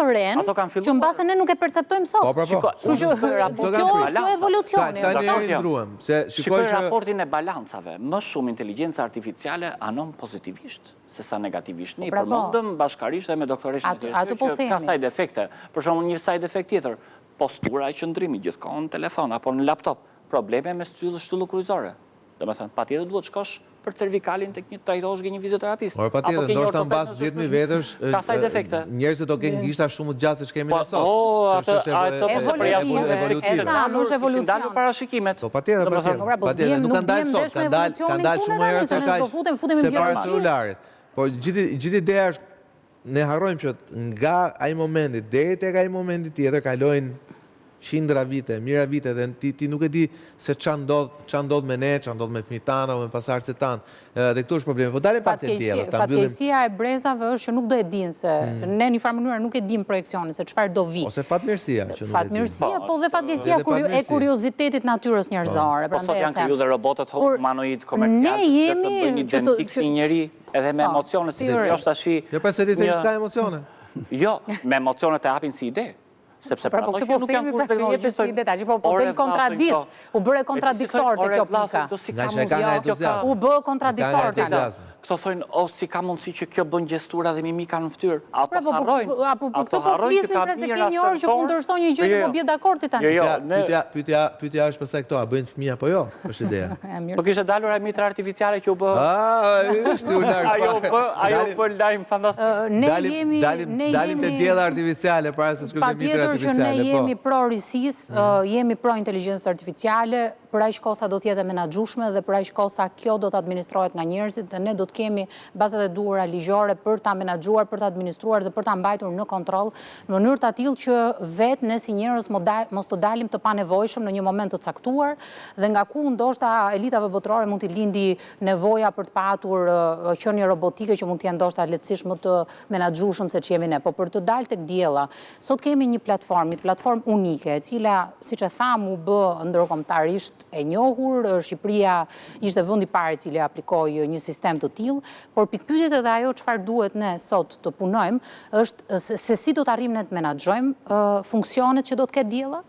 të renë, që në base ne nuk e perceptojmë sot. Kjo evolucioni. Shikoj raportin e balancave. Më shumë inteligenca artificiale anon pozitivisht, se sa negativisht. Ne përmendëm bashkarisht me doktoreshën që ka side efekte. Për shembull, një side efekt tjetër, postura e qëndrimit gjithkohon në telefon apo në laptop, probleme me shtyllë kryqëzore. Domethënë, patjetër duhet shkosh për cervikalin tek një trajtosh një fizioterapist. Por patjetër, ndoshta mbas 10.000 vjetësh, njerëzit do kenë gishta shumë të gjatë se ç'kemi ne sot. Evolutive. Është evolucion. Ndalur parashikimet. Po patjetër, nuk kanë dalë sot, kanë dalë shumë herë se kaq para celularit. Po gjithë ideja është ne harrojmë që nga ai momenti deri tek ai momenti tjetër kalojnë qindra vite, mira vite, dhe ti nuk e di se qa ndodh me ne, qa ndodh me fëmijët tanë, me pasardhësit tanë, dhe këtu është problemi. Po dalim pak të tjera. Fatkeqësia e brezave është që nuk do e dinë se, ne një farë mënyrë nuk e dinë projekcionin, se çfarë do vi. Ose fatmirësia. Fatmirësia, po dhe fatkeqësia e kuriozitetit natyrës njerëzore. Po sot janë kriju dhe robotët humanoid komercial, që të bëjnë identik si njeri, edhe me emocione, si të është tashi... Jo, pra se ti të s'ka emocione. Jo, me emocione të hapin si ide. Sepse pra ato që nuk janë kurrë teknologjisë, po bëjmë kontradikt, u bëre kontradiktor te kjo pika. U bë kontradiktor tani. Këto thonë, si ka mundësi që kjo bën gjestura dhe mimika në fytyrë. Ato harrojnë. Apo këtë po flisni pra se ke një orë që kundërshton një gjë që po bie dakord ti tani. Pyetja është pse këto a bëjnë fëmijë apo jo? Është ideja. Po kishte dalur ai mitra artificiale që u bë. Është u larg. Ajo bë lajm fantastik. Dalim te diella artificiale para se shkojmë te mitra artificiale. Patjetër që ne jemi pro risisë, jemi pro inteligjencë artificiale, për aq kosa do të jetë menaxhueshme dhe për aq kosa kjo do të administrohet nga njerëzit dhe ne do të kemi bazat e duhura ligjore për ta menaxhuar, për ta administruar dhe për ta mbajtur në kontroll në mënyrë të tillë që vetë ne si njerëz mos të dalim të panevojshëm në një moment të caktuar dhe nga ku ndoshta elitave botërore mund t'i lindi nevoja për të patur qenie robotike që mund të jenë ndoshta lehtësisht më të menaxhueshëm se ç'jemi ne, po për të dalë tek diella. Sot kemi një platformë unike, e cila siç e tham u bë ndërkombëtarisht e njohur, Shqipëria ishte vendi i parë i cili aplikoi një sistem të tillë, por pikpyetjet edhe ajo çfarë duhet ne sot të punojmë është se si do të arrijmë ne të menaxhojmë funksionet që do të ketë diella,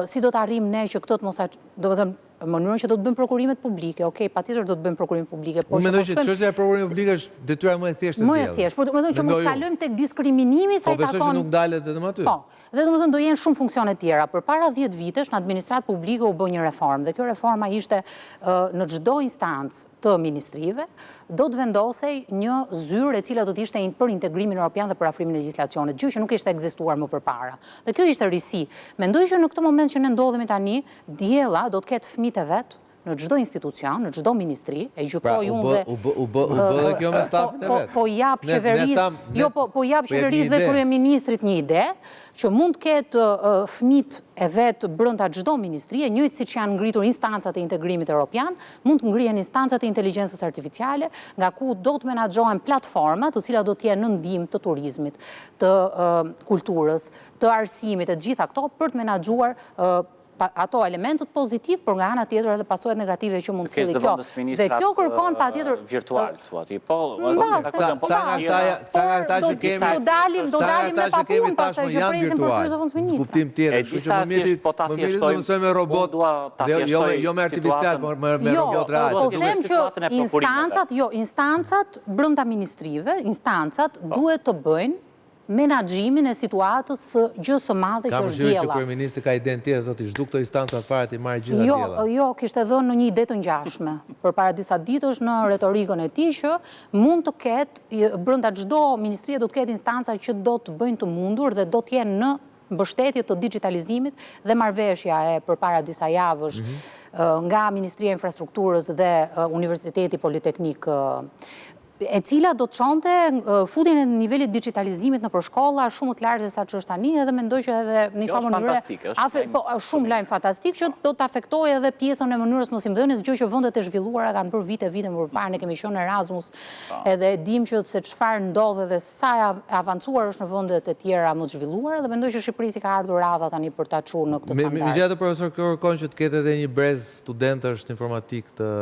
si do të arrijmë ne që këto të mos, domethënë mënyrën që do të bëjmë prokurimet publike, okej, patjetër do të bëjmë prokurimet publike. Unë mendoj që çështja e prokurimit publik është detyra më e thjeshtë e diellit. Më e thjeshtë, por mendoj që mos kalojmë tek diskriminimi sa i takon. Po besoj që nuk dalet vetëm aty. Po, dhe domethënë do jenë shumë funksione tjera. Përpara 10 vitesh në administratë publike u bë një reformë dhe kjo reforma ishte në çdo instancë të ministrive do të vendosej një zyrë e cila do të ishte për integrimin evropian dhe për afrimin e legjislacionit, gjë që nuk ishte ekzistuar më përpara. Dhe kjo ishte risi. Mendoj që në këtë moment që ne ndodhemi tani, diella do të ketë fëmijët e vet në çdo institucion, në çdo ministri, e gjykoj unë dhe u bë kjo me stafin e vet. Po jap qeverisë, jo po jap qeverisë dhe kryeministrit një ide që mund të ketë fëmijët e vet brenda çdo ministrie, njëjtë siç janë ngritur instancat e integrimit evropian, mund të ngrihen instancat e inteligjencës artificiale, nga ku do të menaxhohen platforma, të cilat do të jenë në ndihmë të turizmit, të kulturës, të arsimit, të gjitha këto për të menaxhuar ato elementët pozitiv, por nga ana tjetër edhe pasojat negative që mund të sjellë kjo. Dhe kjo kërkon patjetër virtual, thuati. Po, ca nga ata që kemi, do dalim me papunë pastaj që presim për të zëvendës ministra. Kuptim tjetër, kështu që më mirë të mësojmë me robot, jo me artificial, por me robot real. Po them që instancat brenda ministrive, instancat duhet të bëjnë menaxhimin e situatës së gjës së madhe që është diella. Kam që kryeministri ka iden tjetër, thotë zhduk këto instancat fare të marrë gjitha diella. Jo, kishte dhënë në një ide të ngjashme përpara disa ditësh në retorikën e tij që mund të ketë brenda çdo ministrie do të ketë instanca që do të bëjnë të mundur dhe do të jenë në mbështetje të digitalizimit dhe marrëveshja e përpara disa javësh nga Ministria e Infrastrukturës dhe Universiteti Politeknik e cila do të çonte futjen e nivelit digitalizimit në shkolla shumë të lartë se sa që është tani, edhe mendoj që edhe në një farë mënyrë shumë lajm fantastik që do të afektojë edhe pjesën e mënyrës mësimdhënies, gjë që vendet e zhvilluara kanë bërë vite më parë, ne kemi qenë në Erasmus, edhe dim që se çfarë ndodh dhe sa avancuar është në vendet e tjera më të zhvilluara dhe mendoj që Shqipëria ka ardhur radha tani për ta çuar në këtë standard. Megjithatë profesor kërkon që të ketë edhe një brez studentësh informatik të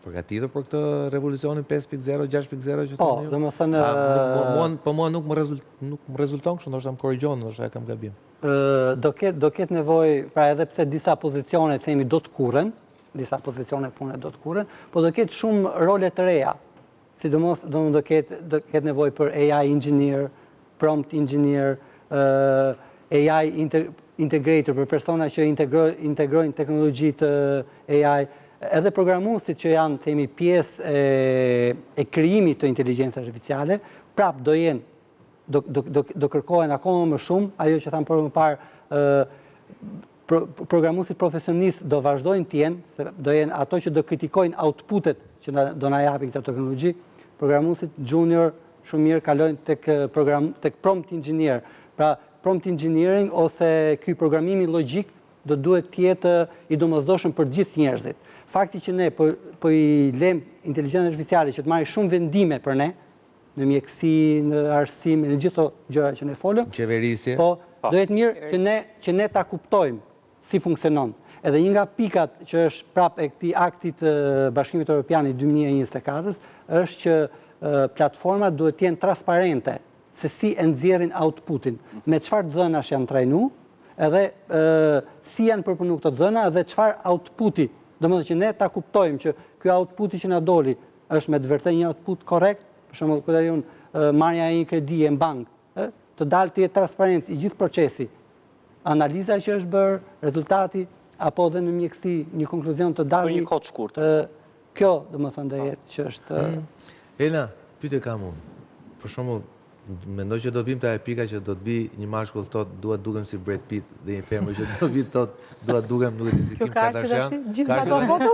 përgatitur për këtë revolucionin 5.0, 6.0 që Po, dhe më thënë... Po mua nuk më rezulton kështë, ndoshta më korrigjon, ndoshta kam gabim. Do ketë nevoj, pra edhe pse disa pozicione themi do të kurren, disa pozicione pune do të kurren, po do ketë shumë role të reja. Sidomos do ketë nevoj për AI engineer, prompt engineer, AI integrator, për persona që integrojnë teknologji të AI, edhe programuesit që janë, themi, pjesë e krijimit të inteligjencës artificiale, prap do kërkohen akoma më shumë, ajo që thamë për më parë, programuesit profesionist do vazhdojnë t'jenë, do jenë ato që do kritikojnë outputet që do na japin këtë teknologji, programuesit junior shumë mirë kalojnë tek prompt engineer. Pra, prompt engineering ose ky programimi logjik do duhet tjetë i domosdoshëm për gjithë njerëzit. Fakti që ne po i lem inteligjencën artificiale që të marrë shumë vendime për ne, në mjekësi, në arsim, në gjithë gjëra që ne folëm, qeverisje. Po, do jetë mirë që ne ta kuptojmë si funksionon. Edhe një nga pikat që është prap e këtij aktit të Bashkimit Evropian i 2024 është që platformat duhet të jenë transparente se si e nxjerrin outputin, me çfarë dhënash janë trajnu, edhe si janë përpunu këto dhëna dhe çfarë outputi. Domethënë që ne ta kuptojmë që ky outputi që na doli është me të vërtetë një output korrekt, për shembull kur ajo marrja e një kredie në bankë, të dalë të jetë transparent i gjithë procesi. Analiza që është bërë, rezultati, apo dhe në mjekësi një konkluzion të dalë. Për një kohë të shkurtër. Kjo, domethënë, do jetë që është... Elna, pyetje kam unë. Për shembull, mendoj që do vim të pika që do të vi një mashkull thotë dua dukem si Brad Pitt dhe një femër që do vi thotë dua dukem nuk e di si Kim Kardashian. Gjithë ato foto.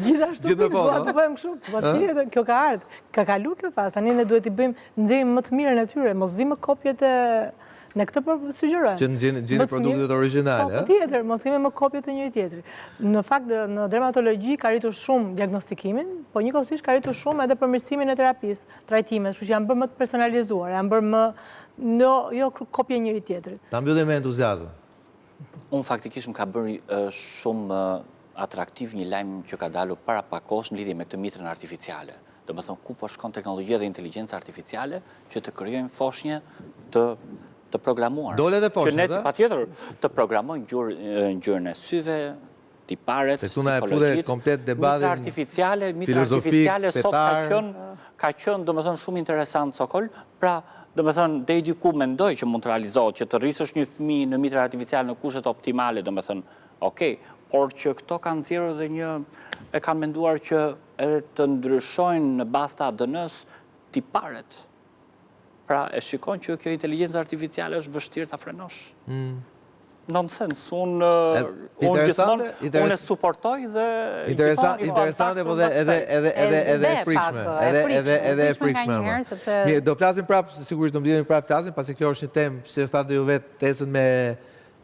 Gjithashtu do të bëjmë kështu. Patjetër, kjo ka ardhur. Ka kalu kjo fazë. Tani ne duhet i bëjmë nxjerrim më të mirën e tyre, mos vimë kopjet e në këtë sugjerojmë. Që nxjerrin produktet origjinale, ëh? Patjetër, mos kemi më kopje të njëri tjetrit. Në fakt në dermatologji ka arritur shumë diagnostikimin, po njëkohësisht ka arritur shumë edhe përmirësimin e terapisë, trajtimet, kështu që janë bërë më të personalizuar, janë bërë më jo kopje njëri tjetrit. Ta mbyllim me entuziazëm. Unë faktikisht më ka bërë shumë atraktiv një lajm që ka dalur para pak kohësh në lidhje me këtë mitrën artificiale. Domethënë ku po shkon teknologjia dhe inteligjenca artificiale që të krijojnë foshnjë të programuar. Dole dhe foshnjë, da? Patjetër, të programojnë ngjyrën e syve, tiparet, tipologjit, mitra artificiale sot ka qenë domethënë shumë interesant sokol, pra domethënë deri diku mendoj që mund të realizohet që të rrisësh një fëmijë në mitra artificiale në kushtet optimale, domethënë, okay, por që këto kanë nxjerrë edhe e kanë menduar që edhe të ndryshojnë në bazë të ADN-s tiparet. Pra e shikon që kjo inteligencë artificiale është vështirë ta frenosh. Nonsens, unë e suportoj dhe... Interesante, po edhe e frikshme. Edhe e frikshme. Do flasim prapë, sigurisht do mbledhemi prapë flasim, pasi kjo është një temë, si thatë ju vetë, tesën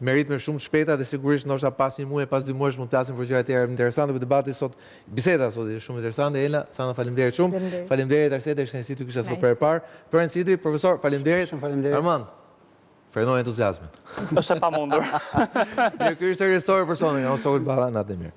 me ritme shumë shpejta dhe sigurisht ndoshta pas një muaji, pas 2 muajsh mund të flasim për gjëra të tjera interesante, por debati sot, biseda sot është shumë interesante. Elna, Sana, faleminderit shumë. Faleminderit Arsete, shkencësi ty kisha super parë. Florence Sidri, profesor, faleminderit. Armand, frenoj entuziazmin. Është e pamundur. Ky është rrethori personin, unë sot balla natë mirë.